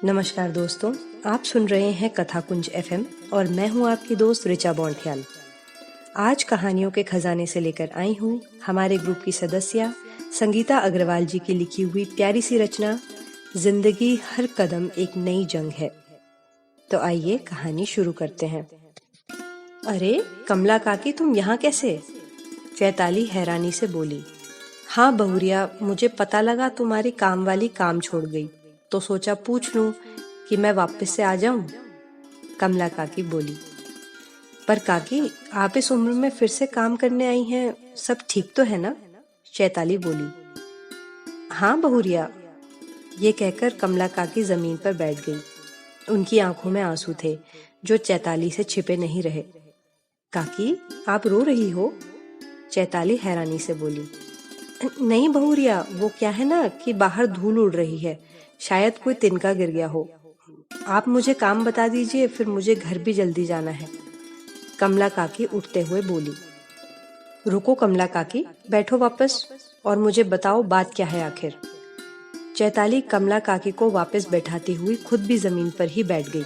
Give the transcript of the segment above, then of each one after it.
नमस्कार दोस्तों, आप सुन रहे हैं कथाकुंज एफएम और मैं हूं आपकी दोस्त ऋचा बौंठियाल। आज कहानियों के खजाने से लेकर आई हूं हमारे ग्रुप की सदस्य संगीता अग्रवाल जी की लिखी हुई प्यारी सी रचना जिंदगी हर कदम एक नई जंग है। तो आइए कहानी शुरू करते हैं। अरे कमला काकी, तुम यहाँ कैसे? चैताली हैरानी से बोली। हाँ बहुरिया, मुझे पता लगा तुम्हारी काम वाली काम छोड़ गई तो सोचा पूछ लूं कि मैं वापस से आ जाऊं। कमला काकी बोली। पर काकी, आप इस उम्र में फिर से काम करने आई हैं, सब ठीक तो है ना? चैताली बोली। हाँ बहुरिया, ये कहकर कमला काकी जमीन पर बैठ गई। उनकी आंखों में आंसू थे जो चैताली से छिपे नहीं रहे। काकी, आप रो रही हो? चैताली हैरानी से बोली। नहीं बहुरिया, वो क्या है ना कि बाहर धूल उड़ रही है, शायद कोई तिनका गिर गया हो। आप मुझे काम बता दीजिए, फिर मुझे घर भी जल्दी जाना है। कमला काकी उठते हुए बोली। रुको कमला काकी, बैठो वापस और मुझे बताओ बात क्या है आखिर। चैताली कमला काकी को वापस बैठाती हुई खुद भी जमीन पर ही बैठ गई।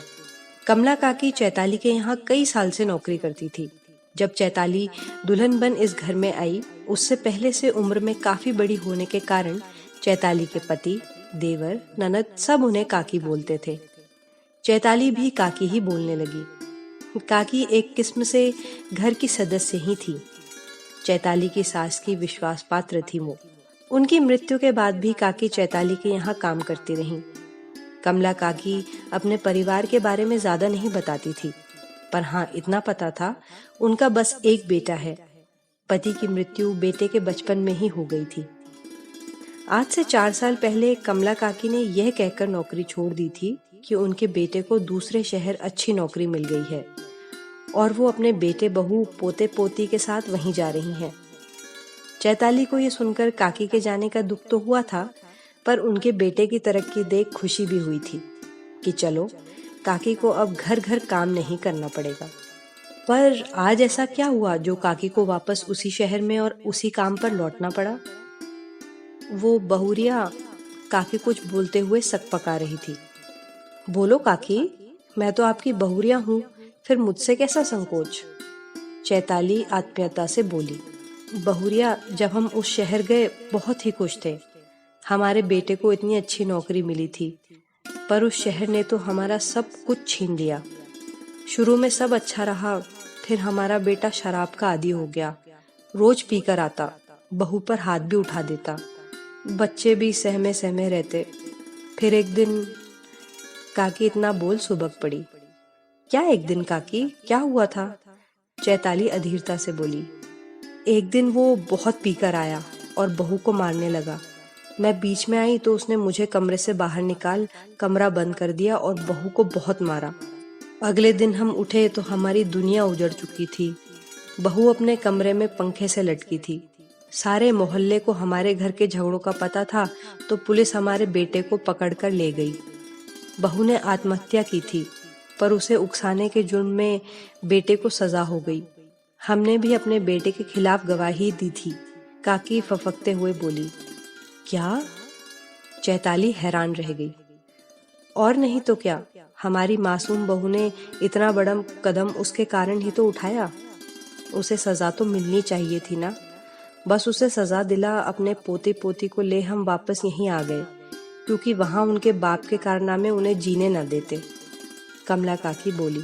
कमला काकी चैताली के यहाँ कई साल से नौकरी करती थी। जब चैताली दुल्हन बन इस घर में आई, उससे पहले से उम्र में काफी बड़ी होने के कारण चैताली के पति, देवर, ननद सब उन्हें काकी बोलते थे। चैताली भी काकी ही बोलने लगी। काकी एक किस्म से घर की सदस्य ही थी। चैताली की सास की विश्वास पात्र थी वो। उनकी मृत्यु के बाद भी काकी चैताली के यहाँ काम करती रहीं। कमला काकी अपने परिवार के बारे में ज्यादा नहीं बताती थी, पर हाँ इतना पता था उनका बस एक बेटा है। पति की मृत्यु बेटे के बचपन में ही हो गई थी। आज से 4 साल पहले कमला काकी ने यह कहकर नौकरी छोड़ दी थी कि उनके बेटे को दूसरे शहर अच्छी नौकरी मिल गई है और वो अपने बेटे बहू पोते पोती के साथ वहीं जा रही हैं। चैताली को ये सुनकर काकी के जाने का दुख तो हुआ था, पर उनके बेटे की तरक्की देख खुशी भी हुई थी कि चलो काकी को अब घर घर काम नहीं करना पड़ेगा। पर आज ऐसा क्या हुआ जो काकी को वापस उसी शहर में और उसी काम पर लौटना पड़ा? वो बहुरिया, काकी कुछ बोलते हुए सकपका रही थी। बोलो काकी, मैं तो आपकी बहुरिया हूँ, फिर मुझसे कैसा संकोच? चैताली आत्मीयता से बोली। बहुरिया, जब हम उस शहर गए बहुत ही खुश थे। हमारे बेटे को इतनी अच्छी नौकरी मिली थी, पर उस शहर ने तो हमारा सब कुछ छीन लिया। शुरू में सब अच्छा रहा, फिर हमारा बेटा शराब का आदी हो गया। रोज पीकर आता, बहू पर हाथ भी उठा देता, बच्चे भी सहमे सहमे रहते। फिर एक दिन, काकी इतना बोल सुबक पड़ी। क्या एक दिन काकी, क्या हुआ था? चैताली अधीरता से बोली। एक दिन वो बहुत पीकर आया और बहू को मारने लगा। मैं बीच में आई तो उसने मुझे कमरे से बाहर निकाल कमरा बंद कर दिया और बहू को बहुत मारा। अगले दिन हम उठे तो हमारी दुनिया उजड़ चुकी थी। बहू अपने कमरे में पंखे से लटकी थी। सारे मोहल्ले को हमारे घर के झगड़ों का पता था तो पुलिस हमारे बेटे को पकड़कर ले गई। बहू ने आत्महत्या की थी, पर उसे उकसाने के जुर्म में बेटे को सजा हो गई। हमने भी अपने बेटे के खिलाफ गवाही दी थी। काकी फफकते हुए बोली। क्या? चैताली हैरान रह गई। और नहीं तो क्या, हमारी मासूम बहू ने इतना बड़ा कदम उसके कारण ही तो उठाया। उसे सजा तो मिलनी चाहिए थी ना। बस उसे सजा दिला अपने पोते पोती को ले हम वापस यहीं आ गए, क्योंकि वहां उनके बाप के कारनामे उन्हें जीने न देते। कमला काकी बोली।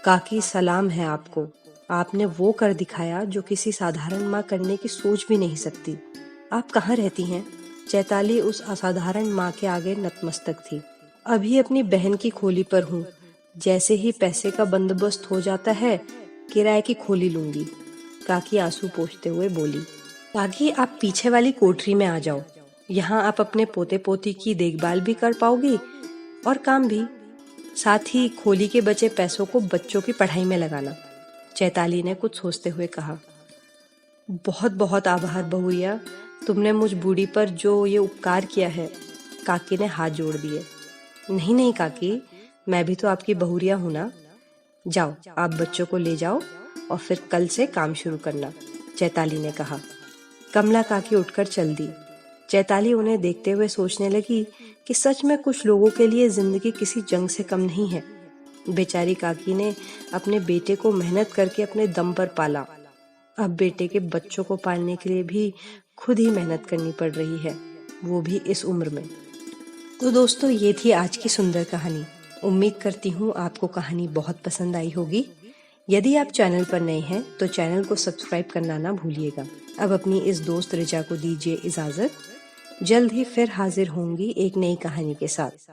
काकी, सलाम है आपको। आपने वो कर दिखाया जो किसी साधारण माँ करने की सोच भी नहीं सकती। आप कहाँ रहती हैं? चैताली उस असाधारण माँ के आगे नतमस्तक थी। अभी अपनी बहन की खोली पर हूँ। जैसे ही पैसे का बंदोबस्त हो जाता है, किराए की खोली लूंगी। काकी आंसू पोंछते हुए बोली। काकी, आप पीछे वाली कोठरी में आ जाओ। यहाँ आप अपने पोते पोती की देखभाल भी कर पाओगी और काम भी। साथ ही खोली के बचे पैसों को बच्चों की पढ़ाई में लगाना। चैताली ने कुछ सोचते हुए कहा। बहुत बहुत आभार बहुरिया, तुमने मुझ बूढ़ी पर जो ये उपकार किया है। काकी ने हाथ जोड़ दिए। नहीं नहीं काकी, मैं भी तो आपकी बहुरिया हूं ना। जाओ, आप बच्चों को ले जाओ और फिर कल से काम शुरू करना, चैताली ने कहा। कमला काकी उठकर चल दी। चैताली उन्हें देखते हुए सोचने लगी कि सच में कुछ लोगों के लिए जिंदगी किसी जंग से कम नहीं है। बेचारी काकी ने अपने बेटे को मेहनत करके अपने दम पर पाला। अब बेटे के बच्चों को पालने के लिए भी खुद ही मेहनत करनी पड़ रही है, वो भी इस उम्र में। तो दोस्तों, ये थी आज की सुंदर कहानी। उम्मीद करती हूँ आपको कहानी बहुत पसंद आई होगी। यदि आप चैनल पर नए हैं तो चैनल को सब्सक्राइब करना ना भूलिएगा। अब अपनी इस दोस्त ऋचा को दीजिए इजाजत। जल्द ही फिर हाजिर होंगी एक नई कहानी के साथ।